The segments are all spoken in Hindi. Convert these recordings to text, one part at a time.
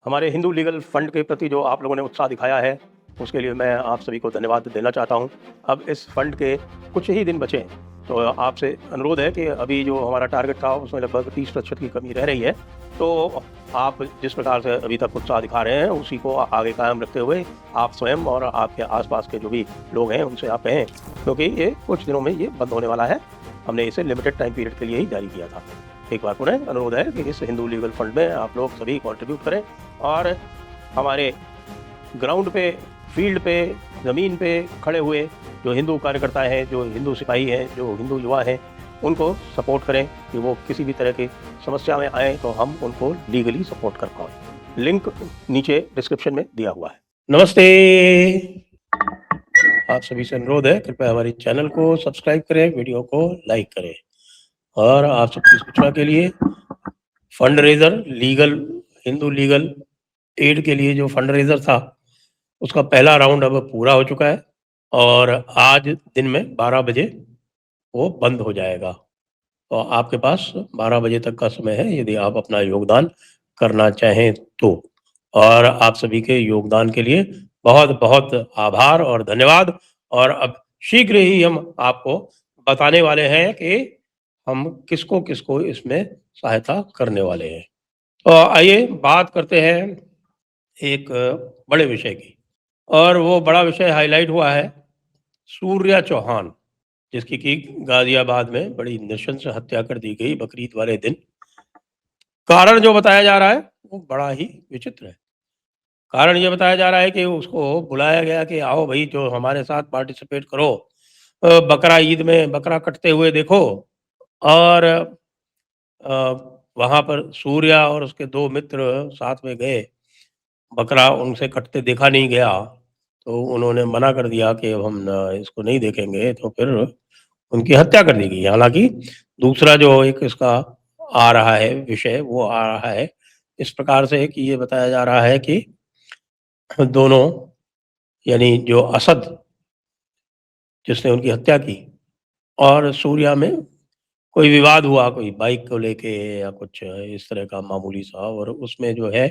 हमारे हिंदू लीगल फंड के प्रति जो आप लोगों ने उत्साह दिखाया है, उसके लिए मैं आप सभी को धन्यवाद देना चाहता हूँ। अब इस फंड के कुछ ही दिन बचे हैं, तो आपसे अनुरोध है कि अभी जो हमारा टारगेट था, उसमें लगभग 30% की कमी रह रही है। तो आप जिस प्रकार से अभी तक उत्साह दिखा रहे हैं, उसी को आगे कायम रखते हुए आप स्वयं और आपके आस-पास के जो भी लोग हैं, उनसे आप कहें, क्योंकि ये कुछ दिनों में ये बंद होने वाला है। हमने इसे लिमिटेड टाइम पीरियड के लिए ही जारी किया था। एक बार पुनः अनुरोध है कि इस हिंदू लीगल फंड में आप लोग सभी कंट्रीब्यूट करें और हमारे ग्राउंड पे, फील्ड पे, ज़मीन पे खड़े हुए जो हिंदू कार्यकर्ता हैं, जो हिंदू सिपाही हैं, जो हिंदू युवा हैं, उनको सपोर्ट करें कि वो किसी भी तरह की समस्या में आएँ तो हम उनको लीगली सपोर्ट कर पाएँ। लिंक नीचे डिस्क्रिप्शन में दिया हुआ है। नमस्ते। आप सभी से अनुरोध है, कृपया हमारे चैनल को सब्सक्राइब करें, वीडियो को लाइक करें और आप सबकी सूचना के लिए fund raiser Hindu legal aid के लिए जो फंड रेजर था, उसका पहला राउंड अब पूरा हो चुका है और आज दिन में 12 बजे वो बंद हो जाएगा। तो आपके पास 12 बजे तक का समय है, यदि आप अपना योगदान करना चाहें तो। और आप सभी के योगदान के लिए बहुत-बहुत आभार और धन्यवाद। और अब शीघ्र ही हम आपको बताने वाले हैं कि हम किसको-किसको इसमें सहायता करने वाले हैं। तो आइए बात करते हैं एक बड़े विषय की, और वो बड़ा विषय हाईलाइट हुआ है सूर्या चौहान, जिसकी कि गाजियाबाद में बड़ी नृशंस हत्या कर दी गई बकरीद वाले दिन। कारण जो बताया जा रहा है वो बड़ा ही विचित्र है। कारण ये बताया जा रहा है कि उसको बुलाया गया कि आओ भाई, जो हमारे साथ पार्टिसिपेट करो, बकरा ईद में बकरा कटते हुए देखो। और वहाँ पर सूर्या और उसके 2 मित्र साथ में गए, बकरा उनसे कटते देखा नहीं गया, तो उन्होंने मना कर दिया कि अब हम इसको नहीं देखेंगे, तो फिर उनकी हत्या कर दी गई। हालाँकि दूसरा जो एक इसका आ रहा है विषय, वो आ रहा है इस प्रकार से कि ये बताया जा रहा है कि दोनों, यानी जो असद जिसने उनकी हत्या की और सूर्या में कोई विवाद हुआ, कोई बाइक को लेके या कुछ इस तरह का मामूली सा, और उसमें जो है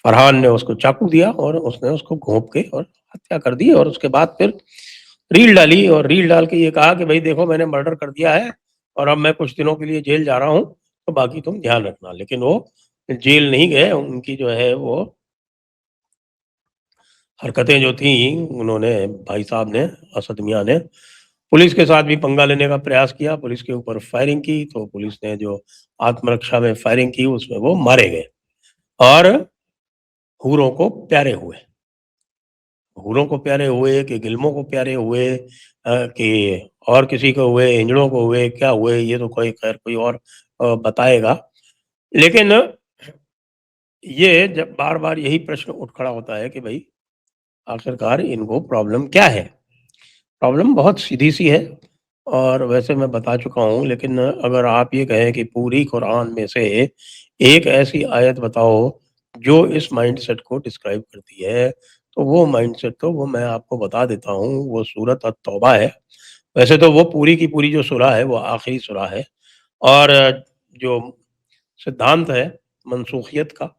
फरहान ने उसको चाकू दिया और उसने उसको घोंप के और हत्या कर दी। और उसके बाद फिर रील डाली और रील डाल के ये कहा कि भाई देखो, मैंने मर्डर कर दिया है और अब मैं कुछ दिनों के लिए जेल जा रहा हूँ, तो बाकी तुम ध्यान रखना। लेकिन वो जेल नहीं गए। उनकी जो है वो हरकतें जो थी, उन्होंने, भाई साहब ने, असद मियाँ ने पुलिस के साथ भी पंगा लेने का प्रयास किया, पुलिस के ऊपर फायरिंग की, तो पुलिस ने जो आत्मरक्षा में फायरिंग की उसमें वो मारे गए और हूरों को प्यारे हुए। हूरों को प्यारे हुए कि गिल्मों को प्यारे हुए, कि और किसी को हुए, हिजड़ों को हुए, क्या हुए, ये तो कोई खैर कोई और बताएगा। लेकिन ये जब बार-बार यही प्रश्न उठ खड़ा होता है कि भई आखिरकार इनको प्रॉब्लम क्या है? प्रॉब्लम बहुत सीधी-सी है और वैसे मैं बता चुका हूँ, लेकिन अगर आप ये कहें कि पूरी कुरान में से एक ऐसी आयत बताओ जो इस माइंडसेट को डिस्क्राइब करती है, तो वो माइंडसेट तो वो मैं आपको बता देता हूँ, वो सूरत अत-तौबा है। वैसे तो वो पूरी की पूरी जो सूरा है, वो आखिरी सूरा है और जो सिद्धांत है मनसूखियत का,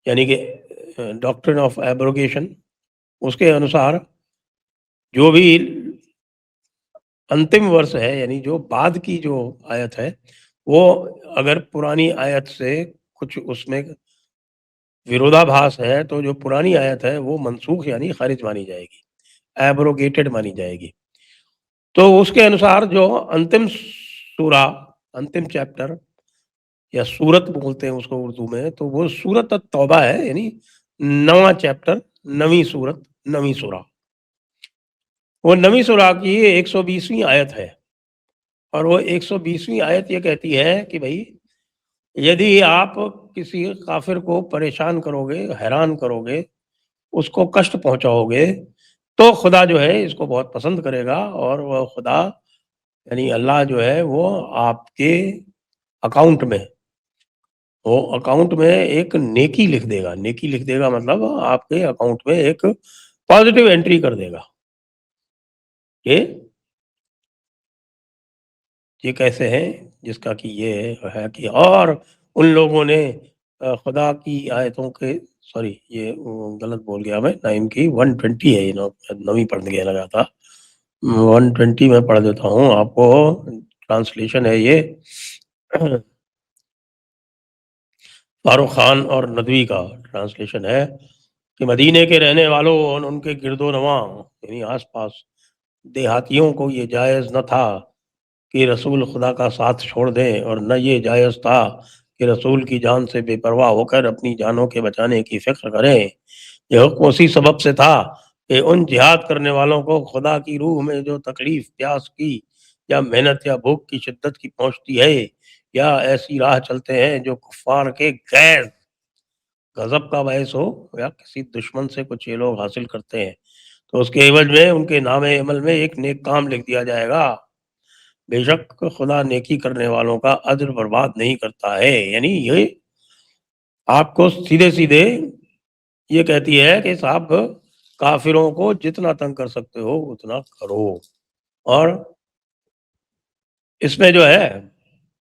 यानी कि डॉक्ट्रिन ऑफ एब्रोगेशन, उसके अनुसार जो भी अंतिम वर्ष है, यानी जो बाद की जो आयत है, वो अगर पुरानी आयत से कुछ उसमें विरोधाभास है, तो जो पुरानी आयत है वो मनसूख यानी खारिज मानी जाएगी, एब्रोगेटेड मानी जाएगी। तो उसके अनुसार जो अंतिम सूरा, अंतिम चैप्टर या सूरत बोलते हैं उसको उर्दू में, तो वो सूरत अत-तौबा है, यानी 9वां चैप्टर, 9वीं सूरत, 9वीं सूरा। वो 9वीं सूरा की 120वीं आयत है और वो 120वीं आयत ये कहती है कि भई यदि आप किसी काफ़िर को परेशान करोगे, हैरान करोगे, उसको कष्ट पहुँचाओगे, तो खुदा जो है इसको बहुत पसंद करेगा और वह खुदा, यानी अल्लाह जो है वो आपके अकाउंट में, वो अकाउंट में एक नेकी लिख देगा। नेकी लिख देगा मतलब आपके अकाउंट में एक पॉज़िटिव एंट्री कर देगा। ये ये कैसे है? जिसका कि ये है कि और उन लोगों ने खुदा की आयतों के सॉरी ये गलत बोल गया मैं, नाइम की 120 है, नवी पढ़ गया लगा था। 120 में पढ़ देता हूँ आपको, ट्रांसलेशन है ये फारूक खान और नदवी का ट्रांसलेशन है कि मदीने के रहने वालों और उनके गिरदोनवा यानी आसपास देहातियों को ये जायज़ न था कि रसूल खुदा का साथ छोड़ दें, और न ये जायज़ था कि रसूल की जान से बेपरवाह होकर अपनी जानों के बचाने की फ़िक्र करें। यह हुक्म उसी सबब से था कि उन जिहाद करने वालों को खुदा की रूह में जो तकलीफ, प्यास की या मेहनत या भूख की शिद्दत की पहुँचती है, या ऐसी राह चलते हैं जो कुफ़ार के गैर गज़ब का बायस हो, या किसी दुश्मन से कुछ ये लोग हासिल करते हैं, तो उसके एवज़ में उनके नामे अमल में एक नेक काम लिख दिया जाएगा। बेशक खुदा नेकी करने वालों का अज्र बर्बाद नहीं करता है। यानी ये आपको सीधे-सीधे ये कहती है कि साहब काफ़िरों को जितना तंग कर सकते हो उतना करो। और इसमें जो है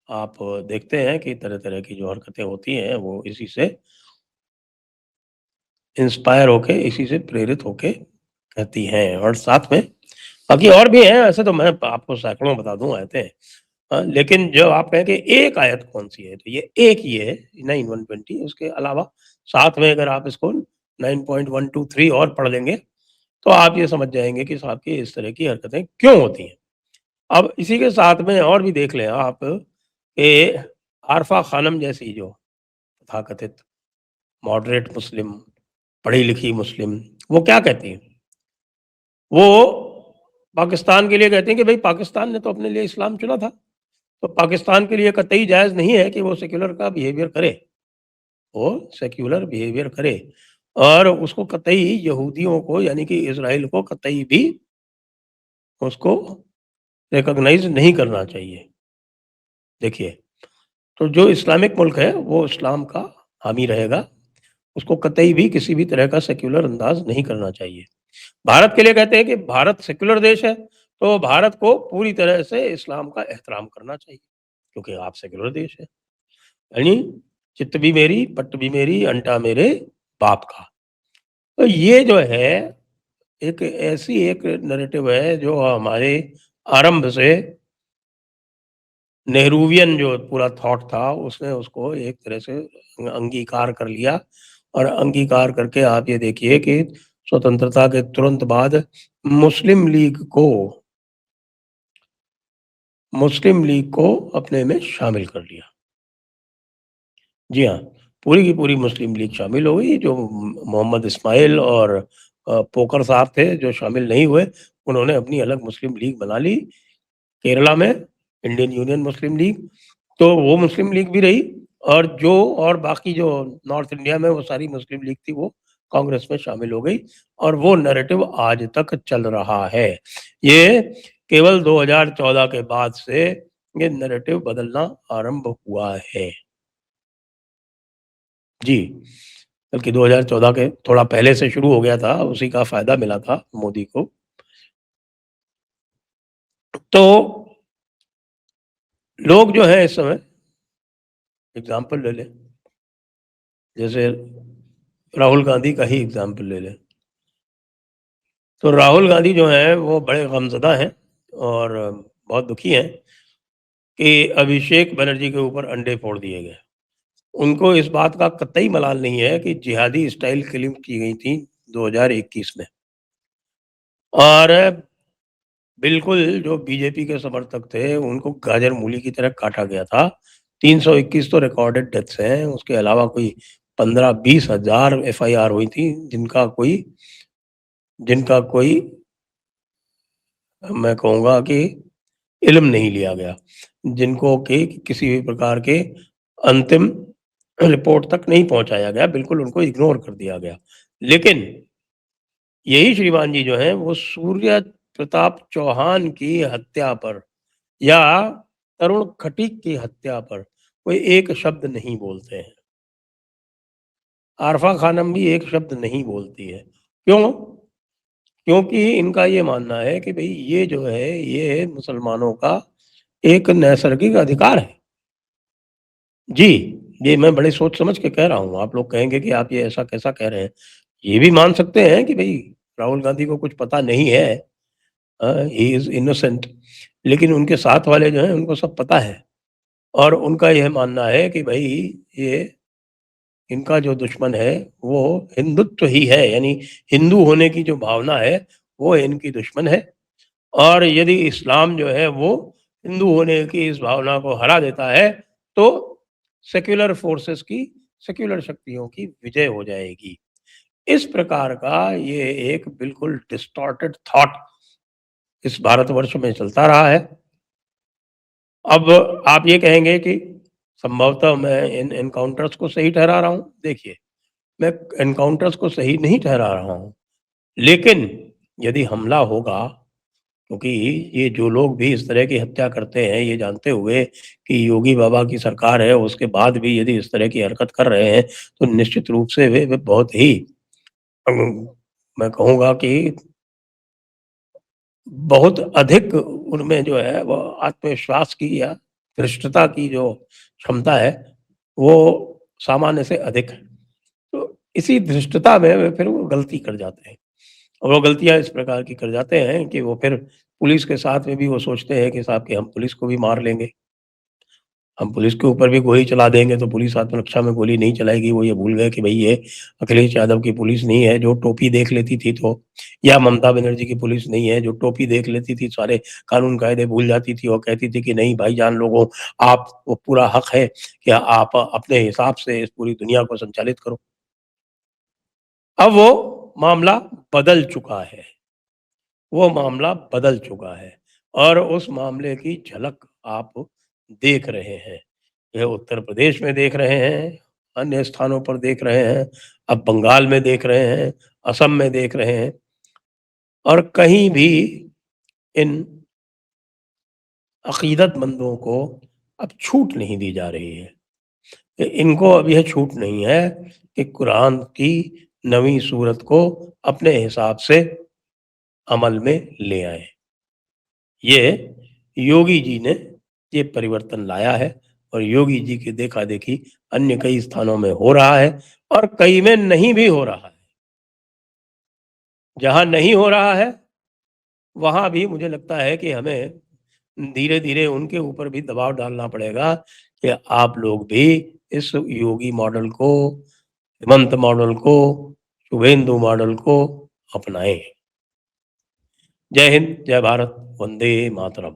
आप देखते हैं कि तरह-तरह की जो हरकतें होती हैं वो इसी से इंस्पायर होके, इसी से प्रेरित होके कहती हैं। और साथ में बाकी और भी हैं, ऐसे तो मैं आपको सैकड़ों बता दूँ आयतें। लेकिन जो आप कहें कि एक आयत कौन-सी है, तो ये एक ही है 9 120, उसके अलावा साथ में अगर आप इसको 9.123 और पढ़ लेंगे, तो आप ये समझ जाएँगे कि साहब की इस तरह की हरकतें क्यों होती हैं। अब इसी के साथ में और भी देख लें आप कि आरफ़ा ख़ानम जैसी जो तथाकथित मॉडरेट मुस्लिम, पढ़ी-लिखी मुस्लिम, वो क्या कहती हैं? वो पाकिस्तान के लिए कहती हैं कि भई पाकिस्तान ने तो अपने लिए इस्लाम चुना था, तो पाकिस्तान के लिए कतई जायज़ नहीं है कि वो सेक्युलर का बिहेवियर करे। वो सेक्युलर बिहेवियर करे, और उसको कतई यहूदियों को यानी कि इज़राइल को कतई भी उसको रिकॉग्नाइज़ नहीं करना चाहिए। देखिए, तो जो इस्लामिक मुल्क है वो इस्लाम का हामी रहेगा, उसको कतई भी किसी भी तरह का सेक्युलर अंदाज़ नहीं करना चाहिए। भारत के लिए कहते हैं कि भारत सेक्युलर देश है, तो भारत को पूरी तरह से इस्लाम का एहतराम करना चाहिए, क्योंकि आप सेक्युलर देश है। यानी चित्त भी मेरी, पट्ट भी मेरी, अंटा मेरे बाप का। तो ये जो है एक ऐसी एक नैरेटिव है जो हमारे आरंभ से नेहरूवियन जो पूरा थॉट था उसने उसको एक तरह से अंगीकार कर लिया, और अंगीकार करके आप ये देखिए कि स्वतंत्रता के तुरंत बाद मुस्लिम लीग को मुस्लिम लीग को अपने में शामिल कर लिया। जी हाँ, पूरी की पूरी मुस्लिम लीग शामिल हो गई। जो मोहम्मद इस्माइल और पोकर साहब थे जो शामिल नहीं हुए, उन्होंने अपनी अलग मुस्लिम लीग बना ली केरला में, इंडियन यूनियन मुस्लिम लीग। तो वो मुस्लिम लीग भी रही, और जो और बाकी जो नॉर्थ इंडिया में वो सारी मुस्लिम लीग थी वो कांग्रेस में शामिल हो गई, और वो नैरेटिव आज तक चल रहा है। ये केवल 2014 के बाद से ये नैरेटिव बदलना आरंभ हुआ है। जी, बल्कि 2014 के थोड़ा पहले से शुरू हो गया था, उसी का फ़ायदा मिला था मोदी को। तो लोग जो हैं इस समय एग्ज़ाम्पल ले लें, जैसे राहुल गांधी का ही एग्ज़ाम्पल ले लें। तो राहुल गांधी जो हैं वो बड़े गमज़दा हैं, और बहुत दुखी हैं कि अभिषेक बनर्जी के ऊपर अंडे फोड़ दिए गए। उनको इस बात का कतई मलाल नहीं है कि जिहादी स्टाइल किलिंग की गई थी 2021 में, और बिल्कुल जो बीजेपी के समर्थक थे उनको गाजर मूली की तरह काटा गया था। 321 तो रिकॉर्डेड डेथ्स हैं, उसके अलावा कोई 15-20 हज़ार एफआईआर हुई थी जिनका कोई मैं कहूँगा कि इल्म नहीं लिया गया, जिनको कि किसी भी प्रकार के अंतिम रिपोर्ट तक नहीं पहुँचाया गया, बिल्कुल उनको इग्नोर कर दिया गया। लेकिन यही श्रीमान जी जो हैं वो सूर्य प्रताप चौहान की हत्या पर, या तरुण खटीक की हत्या पर कोई एक शब्द नहीं बोलते हैं। आरफा खानम भी एक शब्द नहीं बोलती है। क्यों? क्योंकि इनका ये मानना है कि भई ये जो है ये मुसलमानों का एक नैसर्गिक अधिकार है। जी। ये मैं बड़े सोच समझ के कह रहा हूँ। आप लोग कहेंगे कि आप ये ऐसा कैसा कह रहे हैं? ये भी मान सकते हैं कि भई राहुल गांधी को कुछ पता नहीं है, ही इज़ इनोसेंट, लेकिन उनके साथ वाले जो हैं उनको सब पता है और उनका यह मानना है कि भई ये इनका जो दुश्मन है वो हिंदुत्व ही है, यानी हिंदू होने की जो भावना है वो इनकी दुश्मन है। और यदि इस्लाम जो है वो हिंदू होने की इस भावना को हरा देता है, तो सेक्युलर फोर्सेस की, सेक्युलर शक्तियों की विजय हो जाएगी। इस प्रकार का ये एक बिल्कुल डिस्टॉर्टेड थॉट इस भारतवर्ष में चलता रहा है। अब आप ये कहेंगे कि संभवतः मैं इन एनकाउंटर्स को सही ठहरा रहा हूँ। देखिए, मैं एनकाउंटर्स को सही नहीं ठहरा रहा हूँ, लेकिन यदि हमला होगा, क्योंकि ये जो लोग भी इस तरह की हत्या करते हैं, ये जानते हुए कि योगी बाबा की सरकार है, उसके बाद भी यदि इस तरह की हरकत कर रहे हैं, तो निश्चित रूप से वे बहुत ही मैं कहूँगा कि बहुत अधिक उनमें जो है वो आत्मविश्वास की या धृष्टता की जो क्षमता है, वो सामान्य से अधिक है। तो इसी धृष्टता में वे फिर वो गलती कर जाते हैं और वो गलतियाँ इस प्रकार की कर जाते हैं कि वो फिर पुलिस के साथ में भी वो सोचते हैं कि साहब कि हम पुलिस को भी मार लेंगे। हम पुलिस के ऊपर भी गोली चला देंगे तो पुलिस आत्मरक्षा में गोली नहीं चलाएगी। वो ये भूल गए कि भई ये अखिलेश यादव की पुलिस नहीं है जो टोपी देख लेती थी तो, या ममता बनर्जी की पुलिस नहीं है जो टोपी देख लेती थी, सारे कानून कायदे भूल जाती थी और कहती थी कि नहीं भाईजान लोगों, आपको पूरा हक है कि आप अपने हिसाब से इस पूरी दुनिया को संचालित करो। अब वो मामला बदल चुका है। वो मामला बदल चुका है और उस मामले की झलक आप देख रहे हैं। ये उत्तर प्रदेश में देख रहे हैं, अन्य स्थानों पर देख रहे हैं, अब बंगाल में देख रहे हैं, असम में देख रहे हैं और कहीं भी इन अकीदतमंदों को अब छूट नहीं दी जा रही है। इनको अब यह छूट नहीं है कि कुरान की 9वीं सूरत को अपने हिसाब से अमल में ले आएँ। ये योगी जी ने ये परिवर्तन लाया है और योगी जी की देखा-देखी अन्य कई स्थानों में हो रहा है और कई में नहीं भी हो रहा है। जहाँ नहीं हो रहा है, वहाँ भी मुझे लगता है कि हमें धीरे-धीरे उनके ऊपर भी दबाव डालना पड़ेगा कि आप लोग भी इस योगी मॉडल को, हेमंत मॉडल को, शुभेंदु मॉडल को अपनाएँ। जय हिंद, जय भारत, वंदे मातरम।